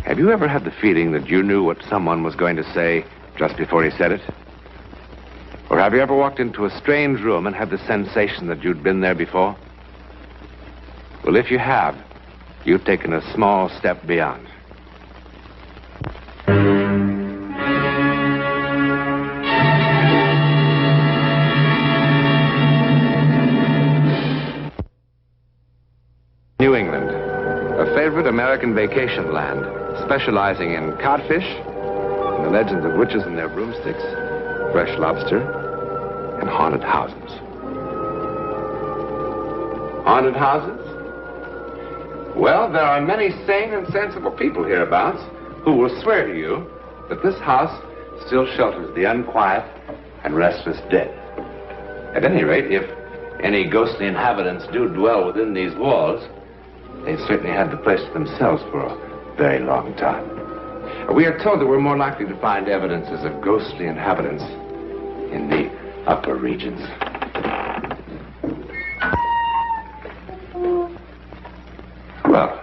Have you ever had the feeling that you knew what someone was going to say just before he said it? Or have you ever walked into a strange room and had the sensation that you'd been there before? Well, if you have, you've taken a small step beyond. New England, a favorite American vacation land, specializing in codfish, and the legends of witches and their broomsticks, fresh lobster, and haunted houses. Haunted houses? Well, there are many sane and sensible people hereabouts who will swear to you that this house still shelters the unquiet and restless dead. At any rate, if any ghostly inhabitants do dwell within these walls, they've certainly had the place to themselves for a very long time. We are told that we're more likely to find evidences of ghostly inhabitants in the upper regions. Well,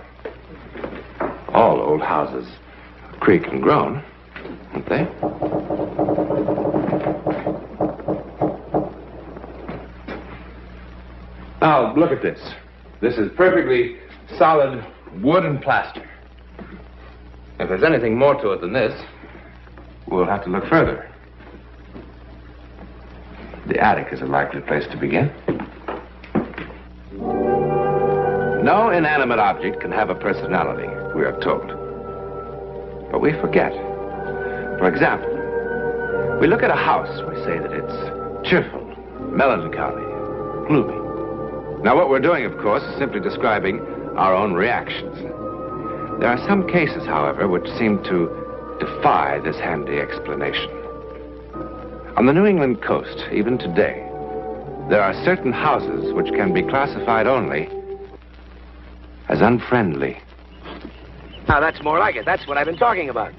all old houses creak and groan, aren't they? Now, look at this. This is perfectly solid wood and plaster. If there's anything more to it than this, we'll have to look further. The attic is a likely place to begin. No inanimate object can have a personality, we are told. But we forget. For example, we look at a house, we say that it's cheerful, melancholy, gloomy. Now, what we're doing, of course, is simply describing our own reactions. There are some cases, however, which seem to defy this handy explanation. On the New England coast, even today, there are certain houses which can be classified only as unfriendly. Now, that's more like it. That's what I've been talking about.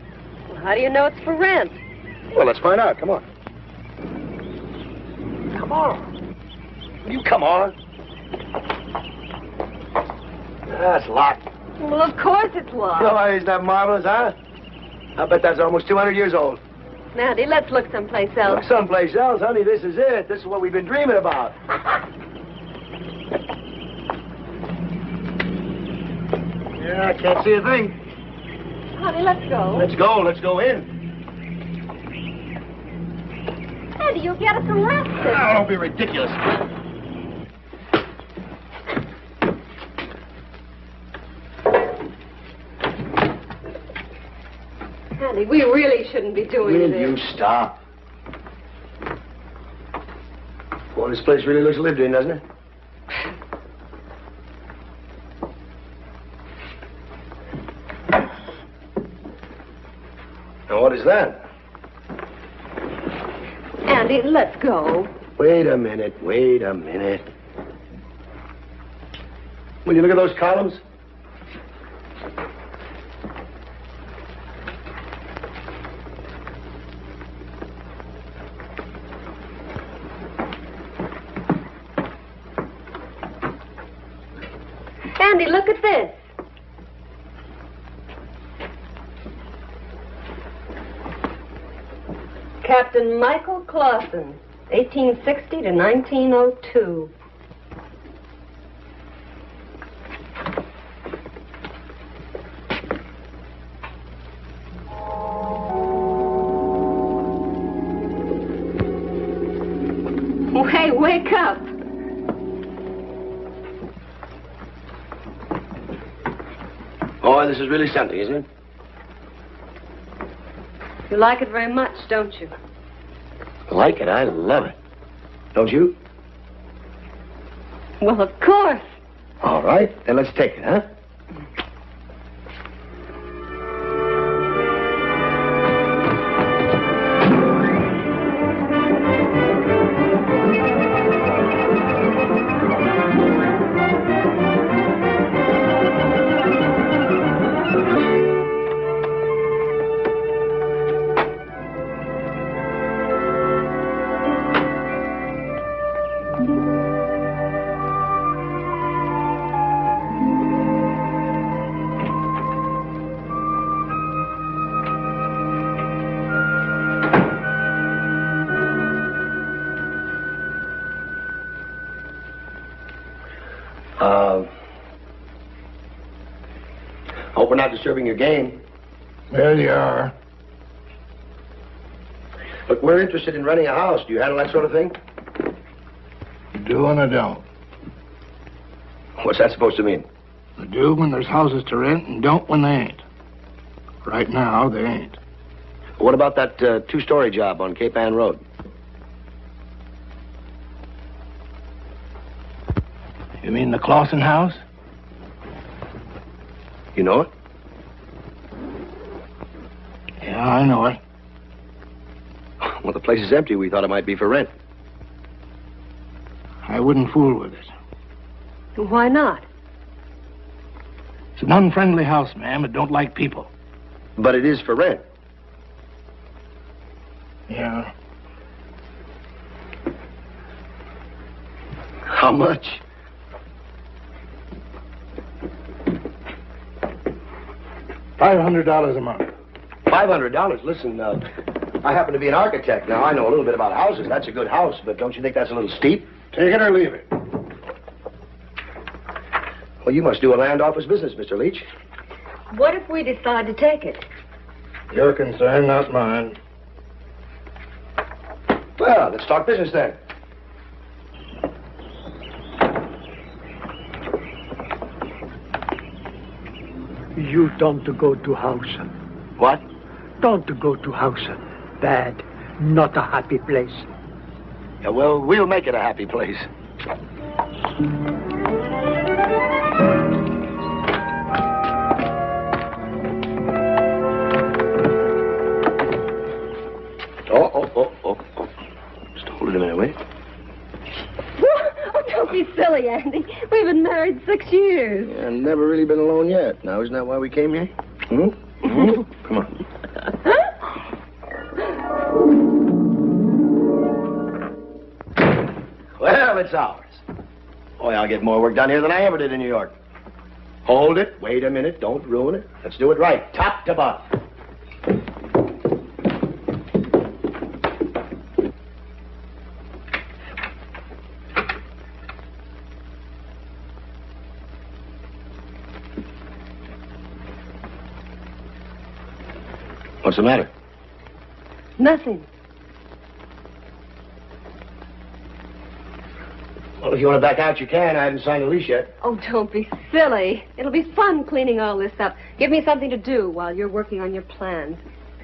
Well, how do you know it's for rent? Well, let's find out. Come on. Come on. Will you come on? That's locked. Well, of course it's locked. Oh, isn't that marvelous, huh? I bet that's almost 200 years old. Now, let's look someplace else. Look someplace else, honey. This is it. This is what we've been dreaming about. Yeah, I can't see a thing. Honey, let's go. Let's go. Let's go in. Andy, you'll get us arrested. Oh, don't be ridiculous. Andy, we really shouldn't be doing this. Will you stop? Well, this place really looks lived in, doesn't it? Now, what is that? Andy, let's go. Wait a minute. Wait a minute. Will you look at those columns? Andy, look at this. Captain Michael Clausen, 1860 to 1902. Hey, wake up. Oh, this is really something, isn't it? You like it very much, don't you? Like it? I love it. Don't you? Well, of course. All right, then let's take it, huh? Hope we're not disturbing your game. There you are. Look, we're interested in renting a house. Do you handle that sort of thing? Do and I don't. What's that supposed to mean? I do when there's houses to rent and don't when they ain't. Right now, they ain't. What about that two-story job on Cape Ann Road? You mean the Clausen house? You know it? Yeah, I know it. Well, the place is empty. We thought it might be for rent. I wouldn't fool with it. Why not? It's an unfriendly house, ma'am. It don't like people. But it is for rent. Yeah. How much? $500 a month. $500? Listen, I happen to be an architect. Now, I know a little bit about houses. That's a good house, but don't you think that's a little steep? Take it or leave it. Well, you must do a land office business, Mr. Leach. What if we decide to take it? Your concern, not mine. Well, let's talk business then. You don't go to house. What? Don't go to house. Bad. Not a happy place. Yeah, well, we'll make it a happy place. Oh. Just hold it a minute, will you? Oh, don't be silly, Andy. We've been married 6 years. Yeah, never really been alone yet. Now, isn't that why we came here? Hmm? Come on. Well, it's ours. Boy, I'll get more work done here than I ever did in New York. Hold it. Wait a minute. Don't ruin it. Let's do it right. Top to bottom. What's the matter? Nothing. Well, if you want to back out, you can. I haven't signed the lease yet. Oh, don't be silly. It'll be fun cleaning all this up. Give me something to do while you're working on your plans.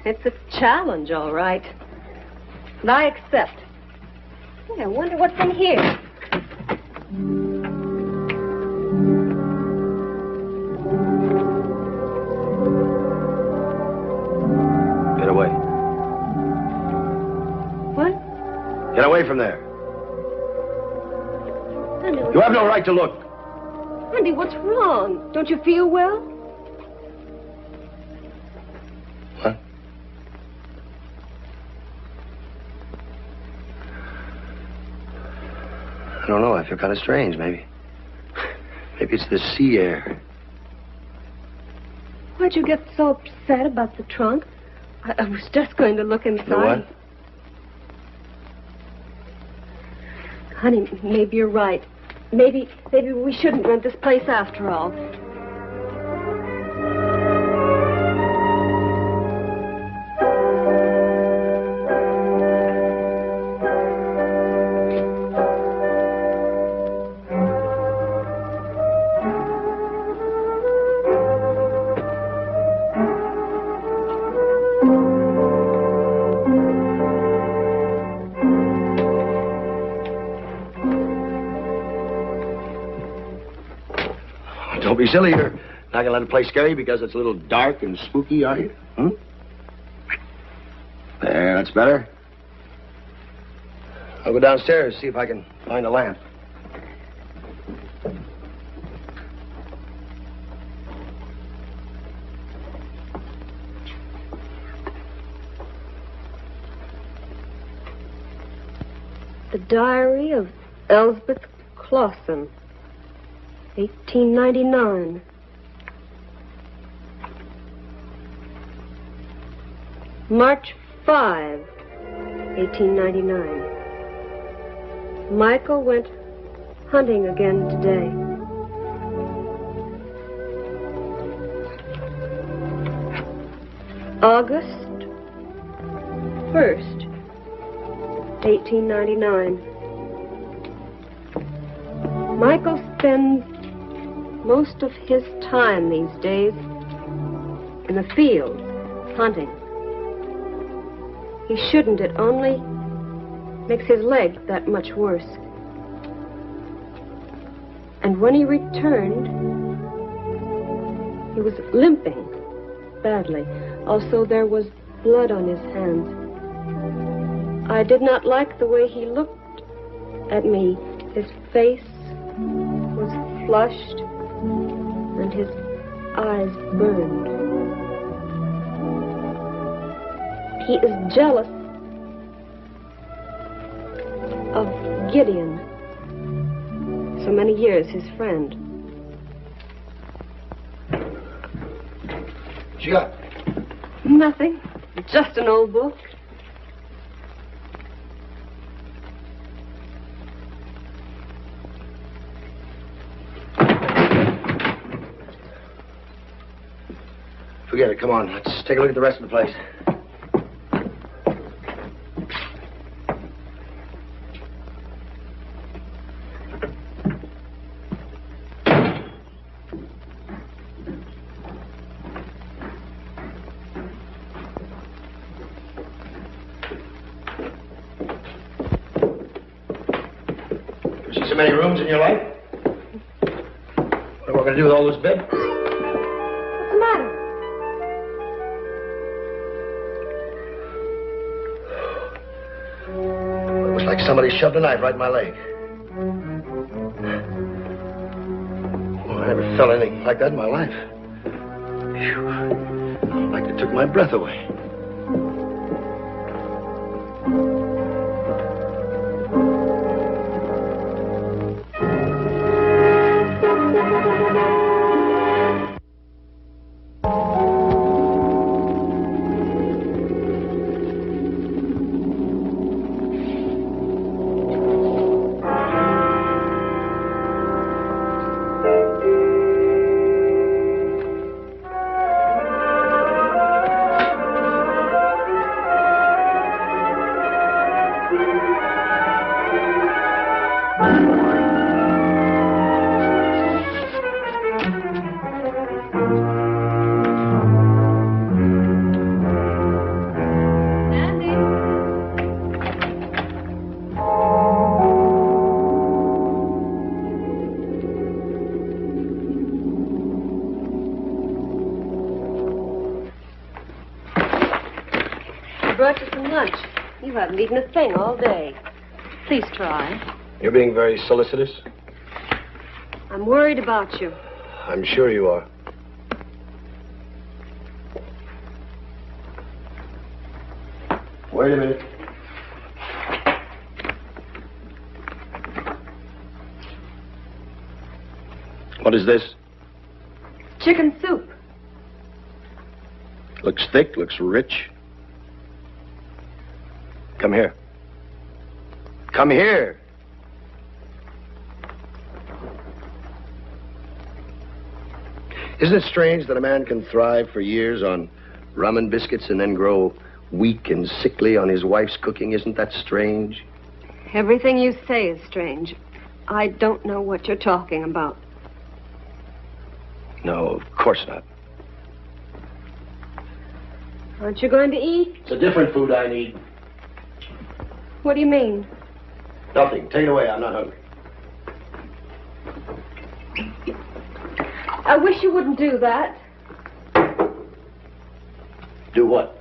It's a challenge, all right. And I accept. Hey, I wonder what's in here. Get away. What? Get away from there. Andy, You have no right to look. Andy, what's wrong? Don't you feel well? What? I don't know. I feel kind of strange, maybe. Maybe it's the sea air. Why'd you get so upset about the trunk? I was just going to look inside. The what? Honey, maybe you're right. Maybe we shouldn't rent this place after all. Don't be silly. You're not going to let the place scare you because it's a little dark and spooky, are you? Hmm? There, that's better. I'll go downstairs, see if I can find a lamp. The Diary of Elsbeth Clausen, 1899. March 5, 1899. Michael went hunting again today. August 1st, 1899. Michael spends most of his time these days in the field, hunting. He shouldn't. It only makes his leg that much worse. And when he returned, he was limping badly. Also, there was blood on his hands. I did not like the way he looked at me. His face was flushed, and his eyes burned. He is jealous of Gideon, so many years his friend. What you got? Nothing, just an old book. Forget it. Come on. Let's take a look at the rest of the place. Ever see so many rooms in your life? What are we going to do with all those beds? What's the matter? It was like somebody shoved a knife right in my leg. Oh, I never felt anything like that in my life. Phew. Like it took my breath away. I brought you some lunch. You haven't eaten a thing all day. Please try. You're being very solicitous. I'm worried about you. I'm sure you are. Wait a minute. What is this? Chicken soup. Looks thick, looks rich. Come here. Come here. Isn't it strange that a man can thrive for years on rum and biscuits and then grow weak and sickly on his wife's cooking? Isn't that strange? Everything you say is strange. I don't know what you're talking about. No, of course not. Aren't you going to eat? It's a different food I need. What do you mean? Nothing. Take it away. I'm not hungry. I wish you wouldn't do that. Do what?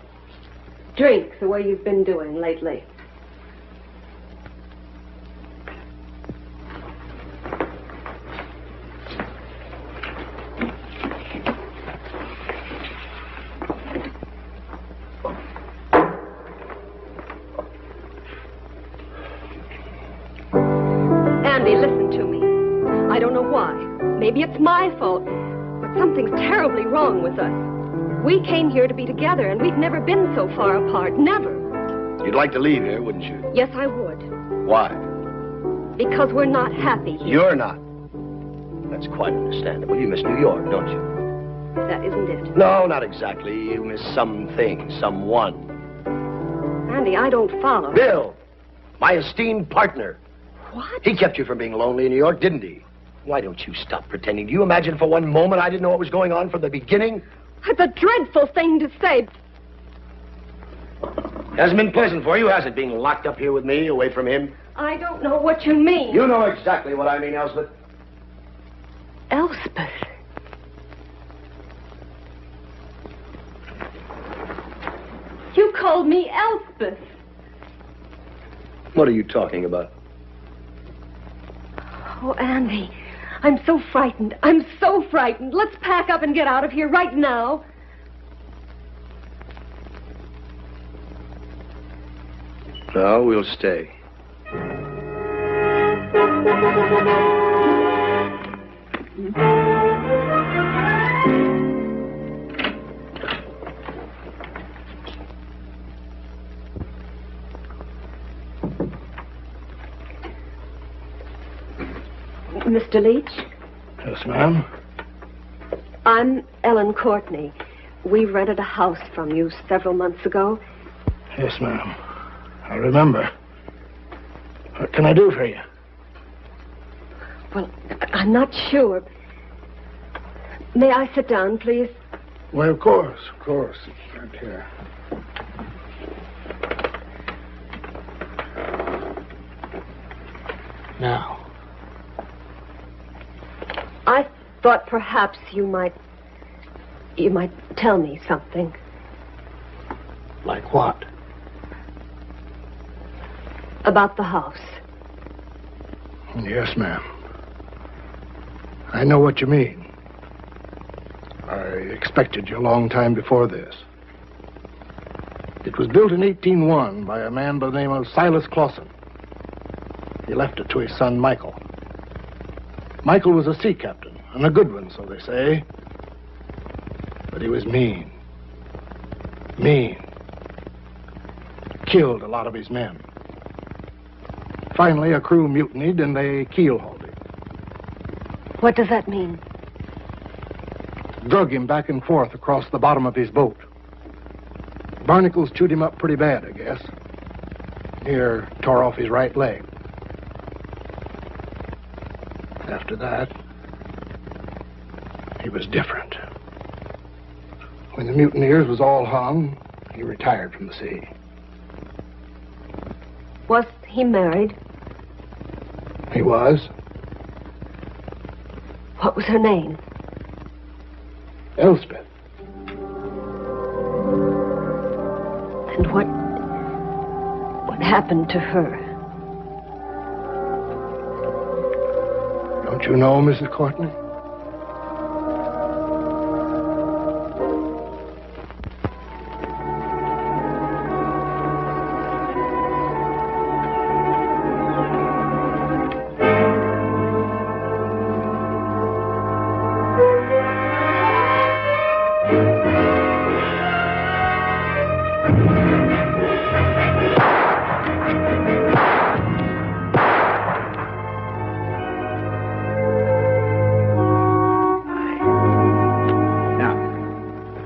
Drink the way you've been doing lately. Andy, listen to me. I don't know why. Maybe it's my fault, but something's terribly wrong with us. We came here to be together, and we've never been so far apart. Never. You'd like to leave here, wouldn't you? Yes, I would. Why? Because we're not happy here. You're not. That's quite understandable. You miss New York, don't you? That isn't it. No, not exactly. You miss something, someone. Andy, I don't follow. Bill, my esteemed partner. What? He kept you from being lonely in New York, didn't he? Why don't you stop pretending? Do you imagine for one moment I didn't know what was going on from the beginning? That's a dreadful thing to say. Hasn't been pleasant for you, has it, being locked up here with me, away from him? I don't know what you mean. You know exactly what I mean, Elspeth. Elspeth. You called me Elspeth. What are you talking about? Oh, Andy, I'm so frightened. I'm so frightened. Let's pack up and get out of here right now. No, we'll stay. Mr. Leach? Yes, ma'am. I'm Ellen Courtney. We rented a house from you several months ago. Yes, ma'am. I remember. What can I do for you? Well, I'm not sure. May I sit down, please? Well, of course, Right here. Now. I thought perhaps you might tell me something. Like what? About the house. Yes, ma'am. I know what you mean. I expected you a long time before this. It was built in 1801 by a man by the name of Silas Clausen. He left it to his son, Michael. Michael was a sea captain, and a good one, so they say. But he was mean. Mean. Killed a lot of his men. Finally, a crew mutinied, and they keel-hauled him. What does that mean? Drug him back and forth across the bottom of his boat. Barnacles chewed him up pretty bad, I guess. Near tore off his right leg. After that, he was different. When the mutineers was all hung, he retired from the sea. Was he married? He was. What was her name? Elspeth. And what happened to her? Don't you know, Mrs. Courtney?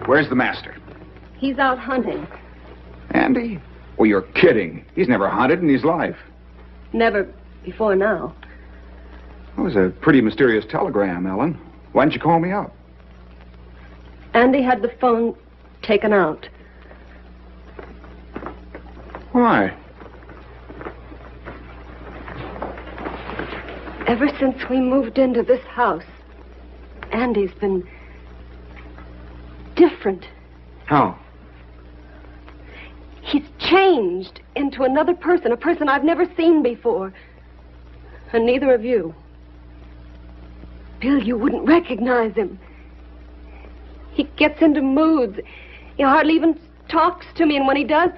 Where's the master? He's out hunting. Andy? Oh, you're kidding. He's never hunted in his life. Never before now. That was a pretty mysterious telegram, Ellen. Why didn't you call me up? Andy had the phone taken out. Why? Ever since we moved into this house, Andy's been different. How? He's changed into another person, a person I've never seen before. And neither of you. Bill, you wouldn't recognize him. He gets into moods. He hardly even talks to me, and when he does,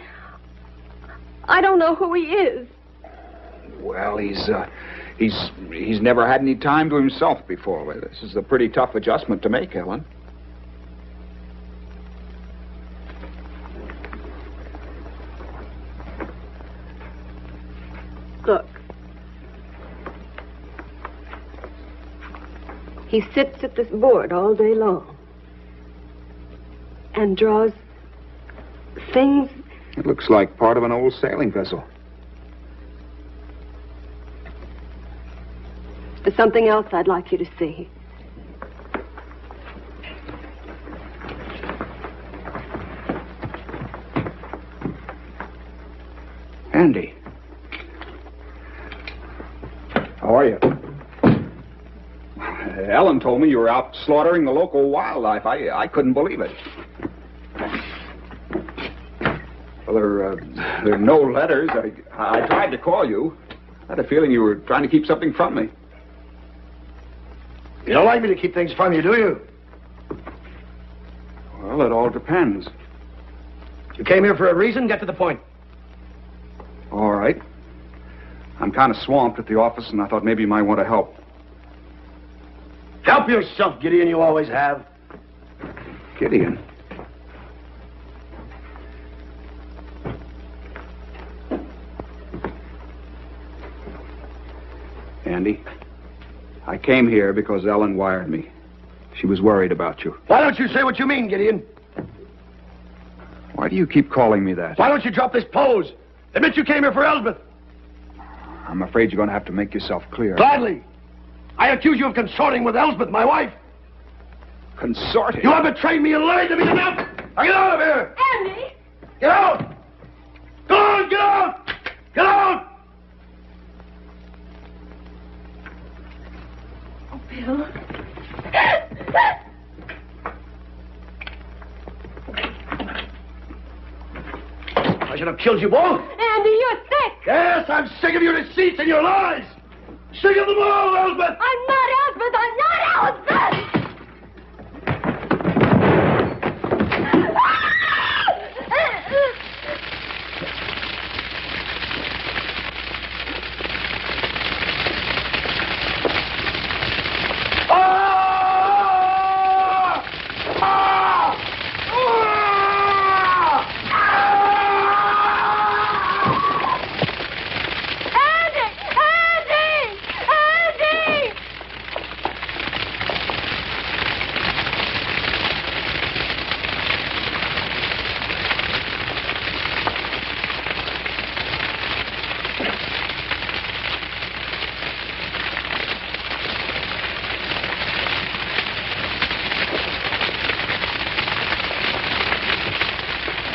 I don't know who he is. Well, he's never had any time to himself before. Well, this is a pretty tough adjustment to make, Ellen. Look. He sits at this board all day long. and draws things. It looks like part of an old sailing vessel. There's something else I'd like you to see. Andy. How are you? Ellen told me you were out slaughtering the local wildlife. I couldn't believe it. Well, there are no letters. I tried to call you. I had a feeling you were trying to keep something from me. You don't like me to keep things from you, do you? Well, it all depends. You came here for a reason. Get to the point. All right. I'm kind of swamped at the office, and I thought maybe you might want to help. Help yourself, Gideon. You always have. Gideon? Andy, I came here because Ellen wired me. She was worried about you. Why don't you say what you mean, Gideon? Why do you keep calling me that? Why don't you drop this pose? Admit you came here for Elsbeth. I'm afraid you're going to have to make yourself clear. Gladly. I accuse you of consorting with Elsbeth, my wife. Consorting? You have betrayed me and lied to me enough. Now get out of here. Andy! Get out. Go on, get out. Get out. Oh, Bill. I should have killed you both. Andy, you're sick! Yes, I'm sick of your deceits and your lies. Sick of them all, Elsbeth. I'm not Elspeth! I'm not Elspeth!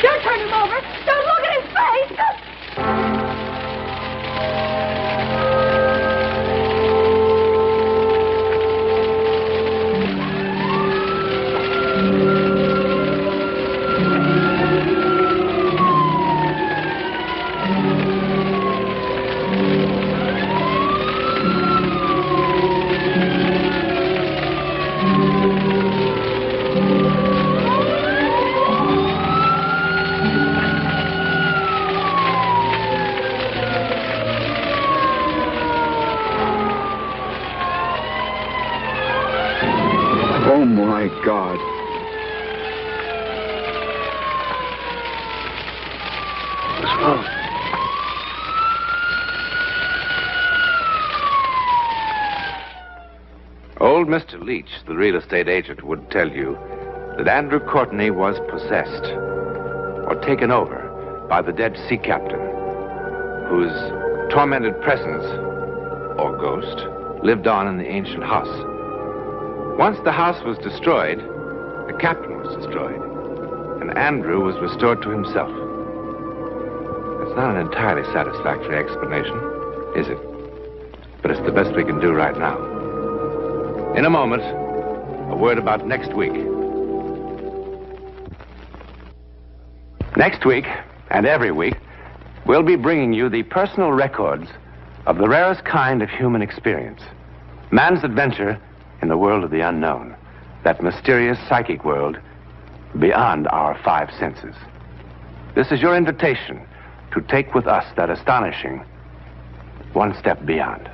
Don't turn him over! Don't look at his face! Oh, my God. What's wrong? Old Mr. Leach, the real estate agent, would tell you that Andrew Courtney was possessed or taken over by the dead sea captain, whose tormented presence, or ghost, lived on in the ancient house. Once the house was destroyed, the captain was destroyed, and Andrew was restored to himself. It's not an entirely satisfactory explanation, is it? But it's the best we can do right now. In a moment, a word about next week. Next week, and every week, we'll be bringing you the personal records of the rarest kind of human experience. Man's adventure in the world of the unknown. That mysterious psychic world beyond our five senses. This is your invitation to take with us that astonishing one step beyond.